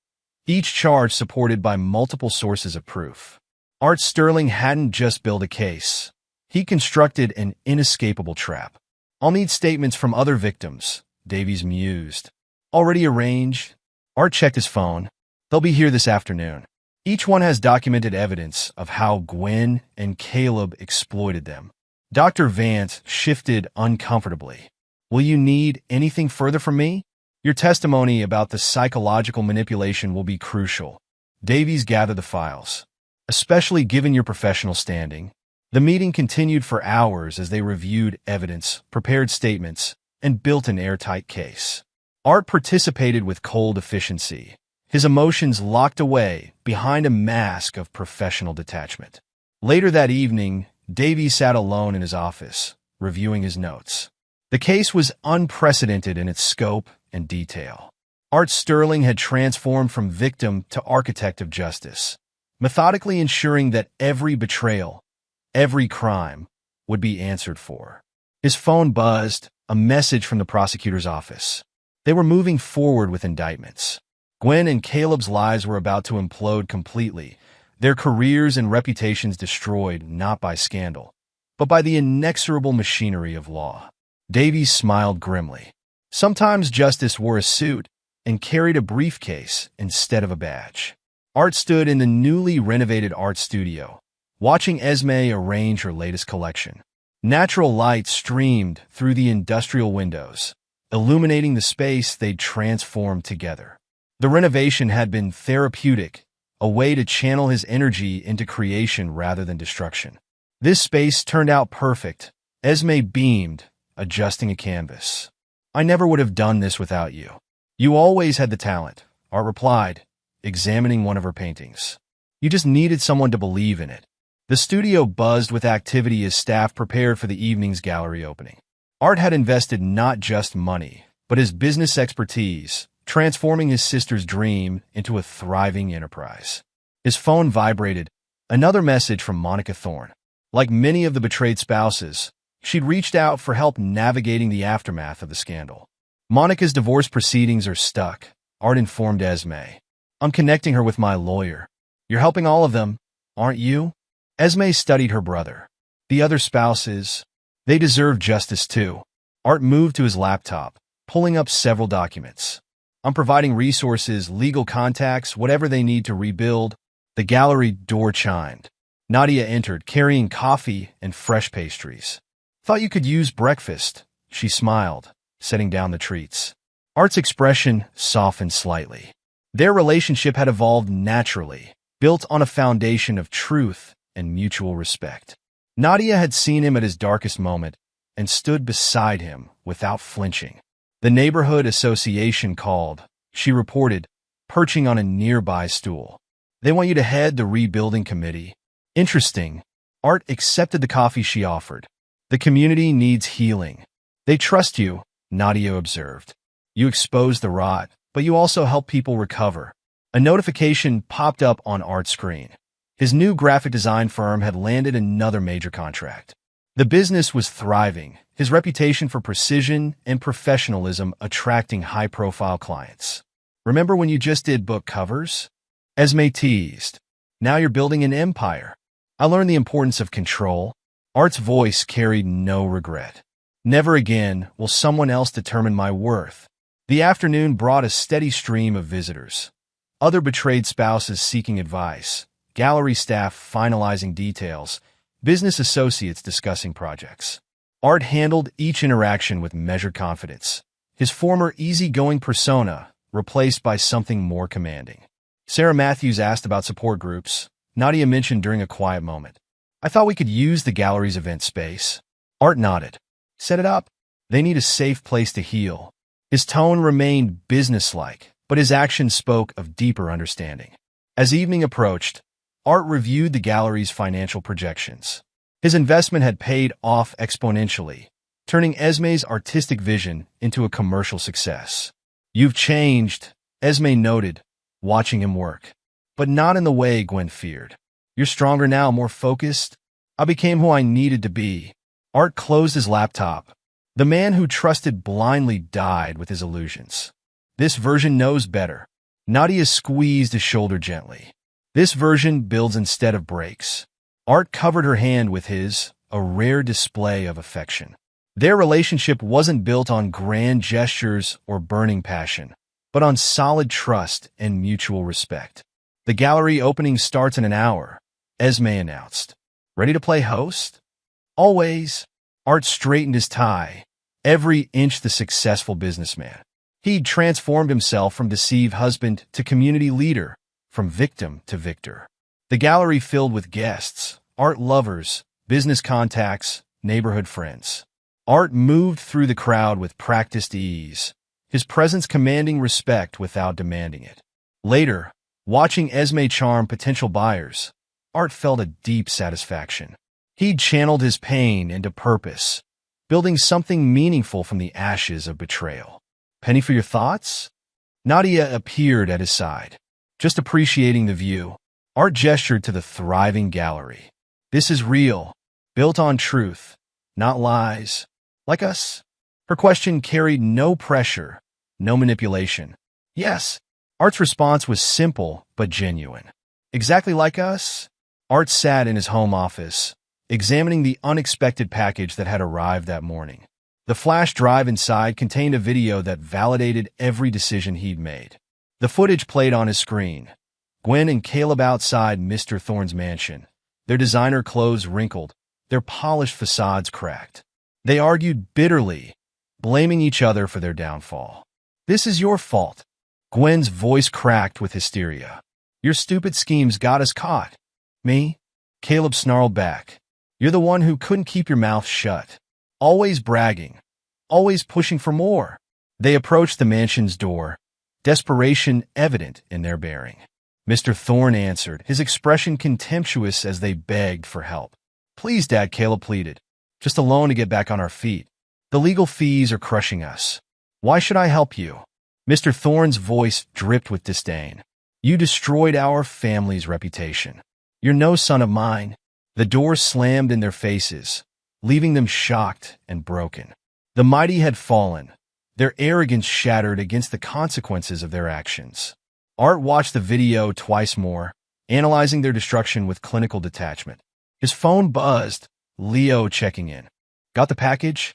each charge supported by multiple sources of proof. Art Sterling hadn't just built a case. He constructed an inescapable trap. I'll need statements from other victims, Davies mused. Already arranged? Art checked his phone. They'll be here this afternoon. Each one has documented evidence of how Gwen and Caleb exploited them. Dr. Vance shifted uncomfortably. Will you need anything further from me? Your testimony about the psychological manipulation will be crucial. Davies gathered the files. Especially given your professional standing. The meeting continued for hours as they reviewed evidence, prepared statements, and built an airtight case. Art participated with cold efficiency, his emotions locked away behind a mask of professional detachment. Later that evening, Davies sat alone in his office, reviewing his notes. The case was unprecedented in its scope and detail. Art Sterling had transformed from victim to architect of justice, methodically ensuring that every betrayal, every crime, would be answered for. His phone buzzed, a message from the prosecutor's office. They were moving forward with indictments. Gwen and Caleb's lives were about to implode completely, their careers and reputations destroyed not by scandal, but by the inexorable machinery of law. Davies smiled grimly. Sometimes justice wore a suit and carried a briefcase instead of a badge. Art stood in the newly renovated art studio, watching Esme arrange her latest collection. Natural light streamed through the industrial windows, illuminating the space they'd transformed together. The renovation had been therapeutic, a way to channel his energy into creation rather than destruction. This space turned out perfect. Esme beamed, adjusting a canvas. I never would have done this without you. You always had the talent, Art replied, examining one of her paintings. You just needed someone to believe in it. The studio buzzed with activity as staff prepared for the evening's gallery opening. Art had invested not just money, but his business expertise, transforming his sister's dream into a thriving enterprise. His phone vibrated, another message from Monica Thorne. Like many of the betrayed spouses, she'd reached out for help navigating the aftermath of the scandal. Monica's divorce proceedings are stuck, Art informed Esme. I'm connecting her with my lawyer. You're helping all of them, aren't you? Esme studied her brother. The other spouses, they deserve justice too. Art moved to his laptop, pulling up several documents. I'm providing resources, legal contacts, whatever they need to rebuild. The gallery door chimed. Nadia entered, carrying coffee and fresh pastries. Thought you could use breakfast, she smiled, setting down the treats. Art's expression softened slightly. Their relationship had evolved naturally, built on a foundation of truth and mutual respect. Nadia had seen him at his darkest moment and stood beside him without flinching. The neighborhood association called, she reported, perching on a nearby stool. They want you to head the rebuilding committee. Interesting. Art accepted the coffee she offered. The community needs healing. They trust you, Nadia observed. You expose the rot, but you also help people recover. A notification popped up on Art's screen. His new graphic design firm had landed another major contract. The business was thriving, his reputation for precision and professionalism attracting high-profile clients. Remember when you just did book covers? Esme teased. Now you're building an empire. I learned the importance of control. Art's voice carried no regret. Never again will someone else determine my worth. The afternoon brought a steady stream of visitors. Other betrayed spouses seeking advice, gallery staff finalizing details, business associates discussing projects. Art handled each interaction with measured confidence, his former easygoing persona replaced by something more commanding. Sarah Matthews asked about support groups. Nadia mentioned during a quiet moment. I thought we could use the gallery's event space. Art nodded. Set it up. They need a safe place to heal. His tone remained businesslike, but his actions spoke of deeper understanding. As evening approached, Art reviewed the gallery's financial projections. His investment had paid off exponentially, turning Esme's artistic vision into a commercial success. "You've changed," Esme noted, watching him work. "But not in the way Gwen feared. You're stronger now, more focused." "I became who I needed to be." Art closed his laptop. The man who trusted blindly died with his illusions. This version knows better. Nadia squeezed his shoulder gently. This version builds instead of breaks. Art covered her hand with his, a rare display of affection. Their relationship wasn't built on grand gestures or burning passion, but on solid trust and mutual respect. "The gallery opening starts in an hour," Esme announced. "Ready to play host?" "Always." Art straightened his tie, every inch the successful businessman. He'd transformed himself from deceived husband to community leader, from victim to victor. The gallery filled with guests, art lovers, business contacts, neighborhood friends. Art moved through the crowd with practiced ease, his presence commanding respect without demanding it. Later, watching Esme charm potential buyers, Art felt a deep satisfaction. He'd channeled his pain into purpose, building something meaningful from the ashes of betrayal. "Penny for your thoughts?" Nadia appeared at his side. Just appreciating the view, Art gestured to the thriving gallery. "This is real, built on truth, not lies. Like us?" Her question carried no pressure, no manipulation. "Yes." Art's response was simple but genuine. "Exactly like us?" Art sat in his home office, examining the unexpected package that had arrived that morning. The flash drive inside contained a video that validated every decision he'd made. The footage played on his screen. Gwen and Caleb outside Mr. Thorne's mansion, their designer clothes wrinkled, their polished facades cracked. They argued bitterly, blaming each other for their downfall. "This is your fault." Gwen's voice cracked with hysteria. "Your stupid schemes got us caught." "Me?" Caleb snarled back. "You're the one who couldn't keep your mouth shut. Always bragging. Always pushing for more." They approached the mansion's door, desperation evident in their bearing. Mr. Thorne answered, his expression contemptuous as they begged for help. "Please, Dad," Caleb pleaded. "Just a loan to get back on our feet. The legal fees are crushing us. Why should I help you?" Mr. Thorne's voice dripped with disdain. "You destroyed our family's reputation. You're no son of mine." The door slammed in their faces, leaving them shocked and broken. The mighty had fallen, their arrogance shattered against the consequences of their actions. Art watched the video twice more, analyzing their destruction with clinical detachment. His phone buzzed, Leo checking in. "Got the package?"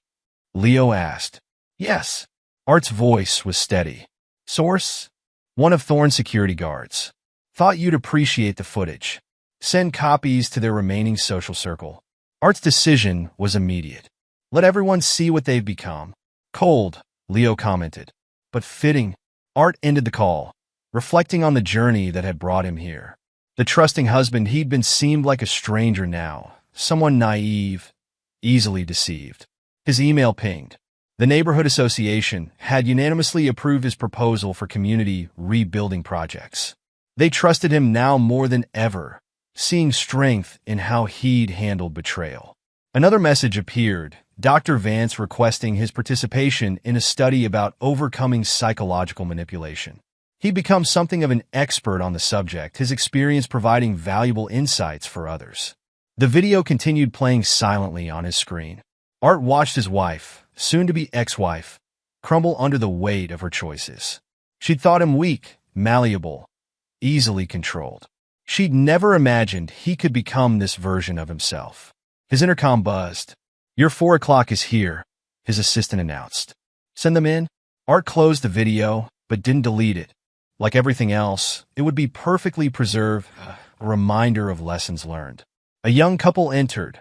Leo asked. "Yes." Art's voice was steady. "Source?" "One of Thorne's security guards. Thought you'd appreciate the footage. Send copies to their remaining social circle." Art's decision was immediate. "Let everyone see what they've become." "Cold," Leo commented. "But fitting." Art ended the call, reflecting on the journey that had brought him here. The trusting husband he'd been seemed like a stranger now, someone naive, easily deceived. His email pinged. The neighborhood association had unanimously approved his proposal for community rebuilding projects. They trusted him now more than ever, seeing strength in how he'd handled betrayal. Another message appeared, Dr. Vance requesting his participation in a study about overcoming psychological manipulation. He'd become something of an expert on the subject, his experience providing valuable insights for others. The video continued playing silently on his screen. Art watched his wife, soon-to-be ex-wife, crumble under the weight of her choices. She'd thought him weak, malleable, easily controlled. She'd never imagined he could become this version of himself. His intercom buzzed. "Your 4 o'clock is here," his assistant announced. "Send them in." Art closed the video, but didn't delete it. Like everything else, it would be perfectly preserved, a reminder of lessons learned. A young couple entered,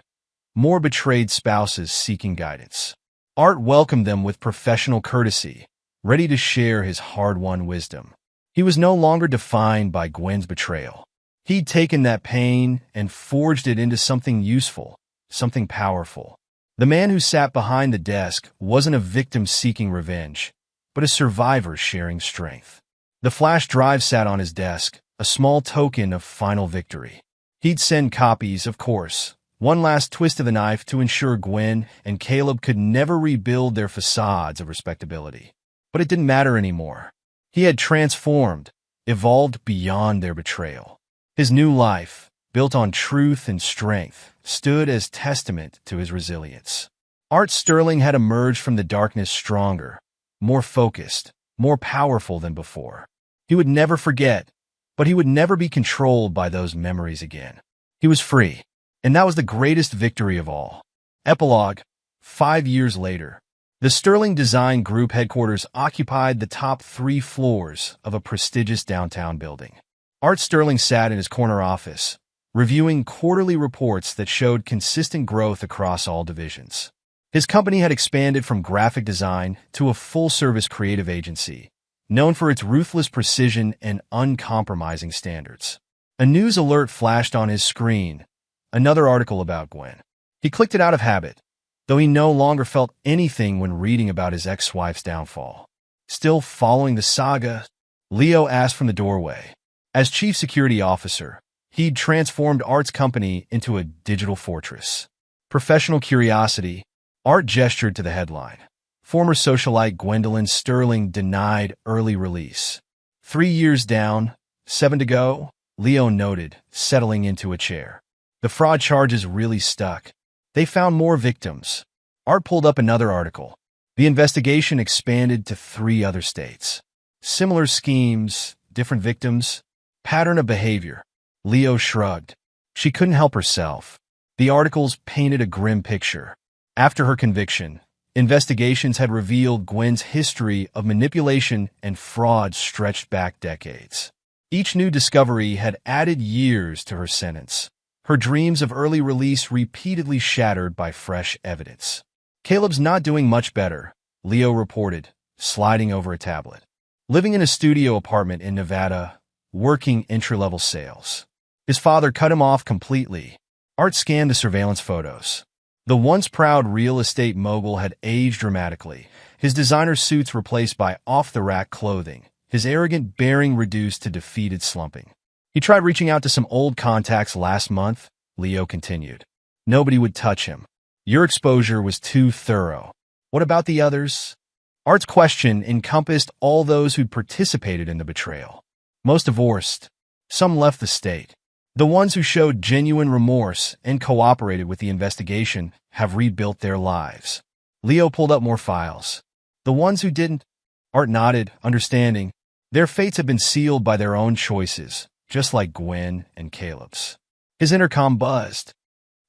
more betrayed spouses seeking guidance. Art welcomed them with professional courtesy, ready to share his hard-won wisdom. He was no longer defined by Gwen's betrayal. He'd taken that pain and forged it into something useful, something powerful. The man who sat behind the desk wasn't a victim seeking revenge, but a survivor sharing strength. The flash drive sat on his desk, a small token of final victory. He'd send copies, of course, One last twist of the knife to ensure Gwen and Caleb could never rebuild their facades of respectability. But it didn't matter anymore. He had transformed, evolved beyond their betrayal. His new life, built on truth and strength, stood as testament to his resilience. Art Sterling had emerged from the darkness stronger, more focused, more powerful than before. He would never forget, but he would never be controlled by those memories again. He was free, and that was the greatest victory of all. Epilogue. 5 years later, the Sterling Design Group headquarters occupied the top 3 floors of a prestigious downtown building. Art Sterling sat in his corner office, reviewing quarterly reports that showed consistent growth across all divisions. His company had expanded from graphic design to a full-service creative agency, known for its ruthless precision and uncompromising standards. A news alert flashed on his screen, another article about Gwen. He clicked it out of habit, though he no longer felt anything when reading about his ex-wife's downfall. Still following the saga, Leo asked from the doorway. As chief security officer, he'd transformed Art's company into a digital fortress. Professional curiosity, Art gestured to the headline. Former socialite Gwendolyn Sterling denied early release. 3 years down, 7 to go, Leo noted, settling into a chair. The fraud charges really stuck. They found more victims. Art pulled up another article. The investigation expanded to 3 other states. Similar schemes, different victims, pattern of behavior. Leo shrugged. She couldn't help herself. The articles painted a grim picture. After her conviction, investigations had revealed Gwen's history of manipulation and fraud stretched back decades. Each new discovery had added years to her sentence, her dreams of early release repeatedly shattered by fresh evidence. Caleb's not doing much better, Leo reported, sliding over a tablet. Living in a studio apartment in Nevada, working entry-level sales. His father cut him off completely. Art scanned the surveillance photos. The once proud real estate mogul had aged dramatically, his designer suits replaced by off-the-rack clothing, his arrogant bearing reduced to defeated slumping. He tried reaching out to some old contacts last month, Leo continued. Nobody would touch him. Your exposure was too thorough. What about the others? Art's question encompassed all those who'd participated in the betrayal. Most divorced. Some left the state. The ones who showed genuine remorse and cooperated with the investigation have rebuilt their lives. Leo pulled up more files. The ones who didn't, Art nodded, understanding. Their fates have been sealed by their own choices, just like Gwen and Caleb's. His intercom buzzed.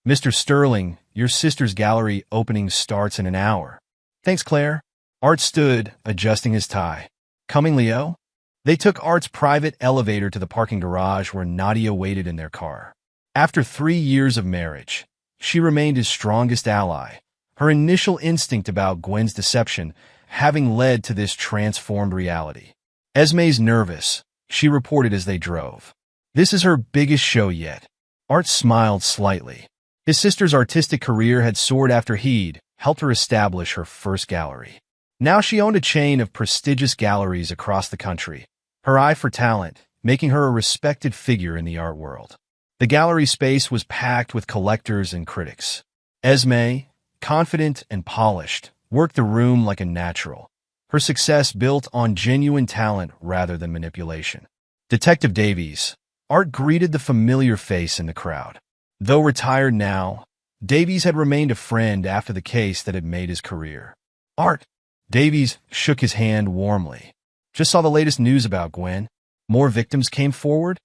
Mr. Sterling, your sister's gallery opening starts in an hour. Thanks, Claire. Art stood, adjusting his tie. Coming, Leo? They took Art's private elevator to the parking garage where Nadia waited in their car. After 3 years of marriage, she remained his strongest ally, her initial instinct about Gwen's deception having led to this transformed reality. Esme's nervous, she reported as they drove. This is her biggest show yet. Art smiled slightly. His sister's artistic career had soared after he'd helped her establish her first gallery. Now she owned a chain of prestigious galleries across the country, her eye for talent making her a respected figure in the art world. The gallery space was packed with collectors and critics. Esme, confident and polished, worked the room like a natural, her success built on genuine talent rather than manipulation. Detective Davies, Art greeted the familiar face in the crowd. Though retired now, Davies had remained a friend after the case that had made his career. Art, Davies shook his hand warmly. Just saw the latest news about Gwen. More victims came forward?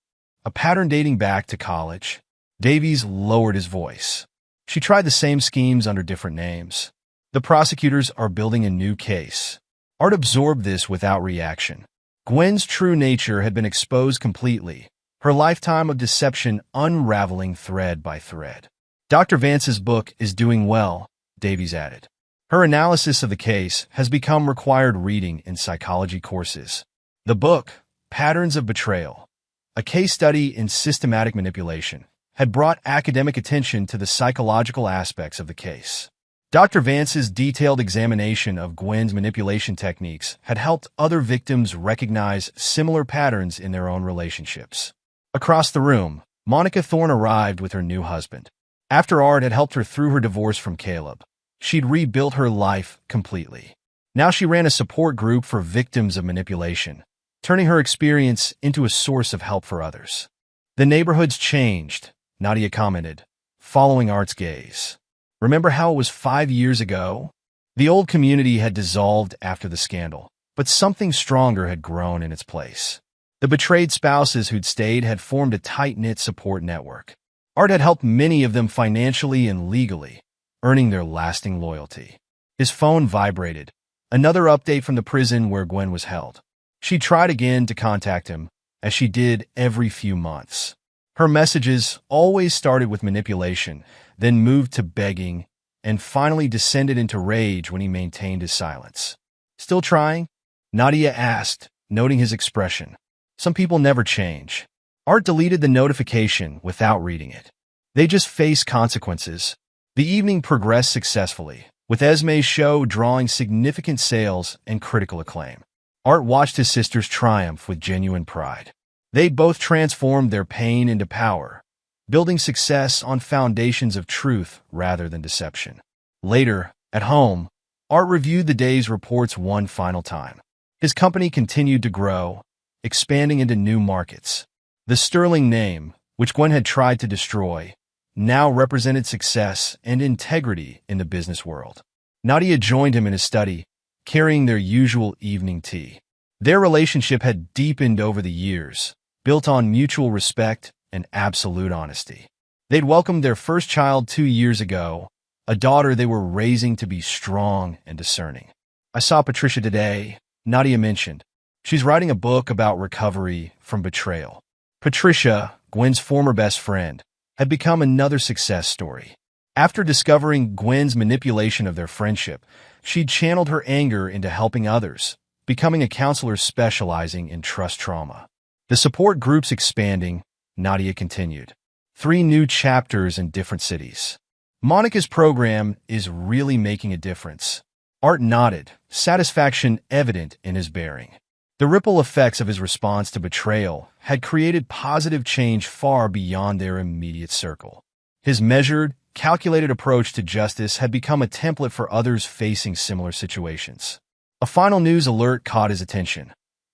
A pattern dating back to college. Davies lowered his voice. She tried the same schemes under different names. The prosecutors are building a new case. Art absorbed this without reaction. Gwen's true nature had been exposed completely, her lifetime of deception unraveling thread by thread. Dr. Vance's book is doing well, Davies added. Her analysis of the case has become required reading in psychology courses. The book, Patterns of Betrayal, a case study in systematic manipulation, had brought academic attention to the psychological aspects of the case. Dr. Vance's detailed examination of Gwen's manipulation techniques had helped other victims recognize similar patterns in their own relationships. Across the room, Monica Thorne arrived with her new husband. After Art had helped her through her divorce from Caleb, she'd rebuilt her life completely. Now she ran a support group for victims of manipulation, turning her experience into a source of help for others. The neighborhood's changed, Nadia commented, following Art's gaze. Remember how it was 5 years ago? The old community had dissolved after the scandal, but something stronger had grown in its place. The betrayed spouses who'd stayed had formed a tight-knit support network. Art had helped many of them financially and legally, earning their lasting loyalty. His phone vibrated. Another update from the prison where Gwen was held. She tried again to contact him, as she did every few months. Her messages always started with manipulation, then moved to begging, and finally descended into rage when he maintained his silence. Still trying? Nadia asked, noting his expression. Some people never change. Art deleted the notification without reading it. They just face consequences. The evening progressed successfully, with Esme's show drawing significant sales and critical acclaim. Art watched his sisters triumph with genuine pride. They both transformed their pain into power, building success on foundations of truth rather than deception. Later, at home, Art reviewed the day's reports one final time. His company continued to grow, expanding into new markets. The sterling name, which Gwen had tried to destroy, now represented success and integrity in the business world. Nadia joined him in his study, carrying their usual evening tea. Their relationship had deepened over the years, built on mutual respect and absolute honesty. They'd welcomed their first child 2 years ago, a daughter they were raising to be strong and discerning. I saw Patricia today, Nadia mentioned. She's writing a book about recovery from betrayal. Patricia, Gwen's former best friend, had become another success story. After discovering Gwen's manipulation of their friendship, she'd channeled her anger into helping others, becoming a counselor specializing in trust trauma. The support group's expanding, Nadia continued. 3 new chapters in different cities. Monica's program is really making a difference. Art nodded, satisfaction evident in his bearing. The ripple effects of his response to betrayal had created positive change far beyond their immediate circle. His measured, calculated approach to justice had become a template for others facing similar situations. A final news alert caught his attention.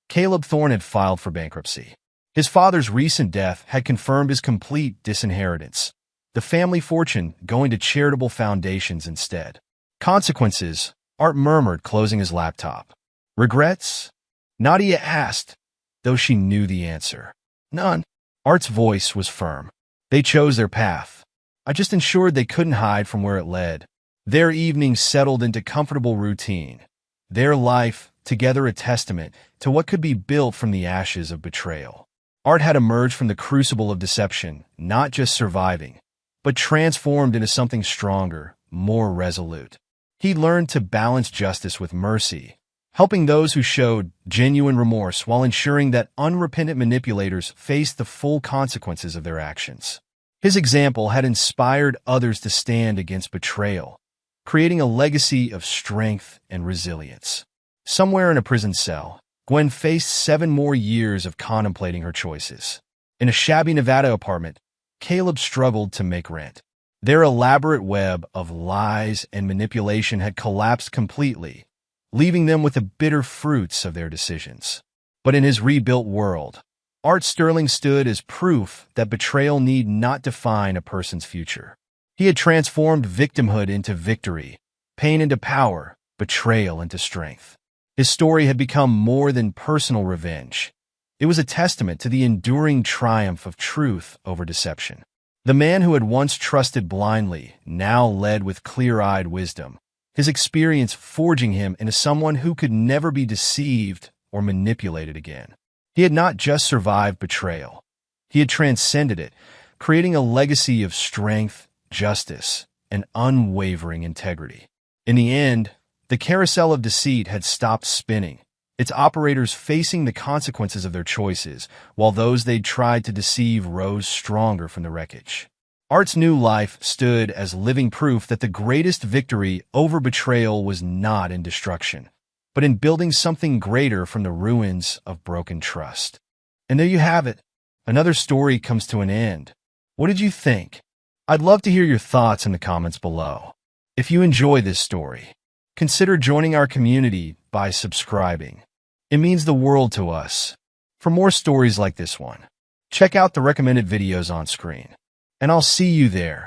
Caleb Thorne had filed for bankruptcy. His father's recent death had confirmed his complete disinheritance, the family fortune going to charitable foundations instead. Consequences, Art murmured, closing his laptop. Regrets? Nadia asked, though she knew the answer. None. Art's voice was firm. They chose their path. I just ensured they couldn't hide from where it led. Their evenings settled into comfortable routine. Their life, together a testament to what could be built from the ashes of betrayal. Art had emerged from the crucible of deception, not just surviving, but transformed into something stronger, more resolute. He learned to balance justice with mercy, helping those who showed genuine remorse while ensuring that unrepentant manipulators faced the full consequences of their actions. His example had inspired others to stand against betrayal, creating a legacy of strength and resilience. Somewhere in a prison cell, Gwen faced 7 more years of contemplating her choices. In a shabby Nevada apartment, Caleb struggled to make rent. Their elaborate web of lies and manipulation had collapsed completely, leaving them with the bitter fruits of their decisions. But in his rebuilt world, Art Sterling stood as proof that betrayal need not define a person's future. He had transformed victimhood into victory, pain into power, betrayal into strength. His story had become more than personal revenge. It was a testament to the enduring triumph of truth over deception. The man who had once trusted blindly now led with clear-eyed wisdom, his experience forging him into someone who could never be deceived or manipulated again. He had not just survived betrayal. He had transcended it, creating a legacy of strength, justice, and unwavering integrity. In the end, the carousel of deceit had stopped spinning, its operators facing the consequences of their choices, while those they'd tried to deceive rose stronger from the wreckage. Art's new life stood as living proof that the greatest victory over betrayal was not in destruction, but in building something greater from the ruins of broken trust. And there you have it. Another story comes to an end. What did you think? I'd love to hear your thoughts in the comments below. If you enjoy this story, consider joining our community by subscribing. It means the world to us. For more stories like this one, check out the recommended videos on screen. And I'll see you there.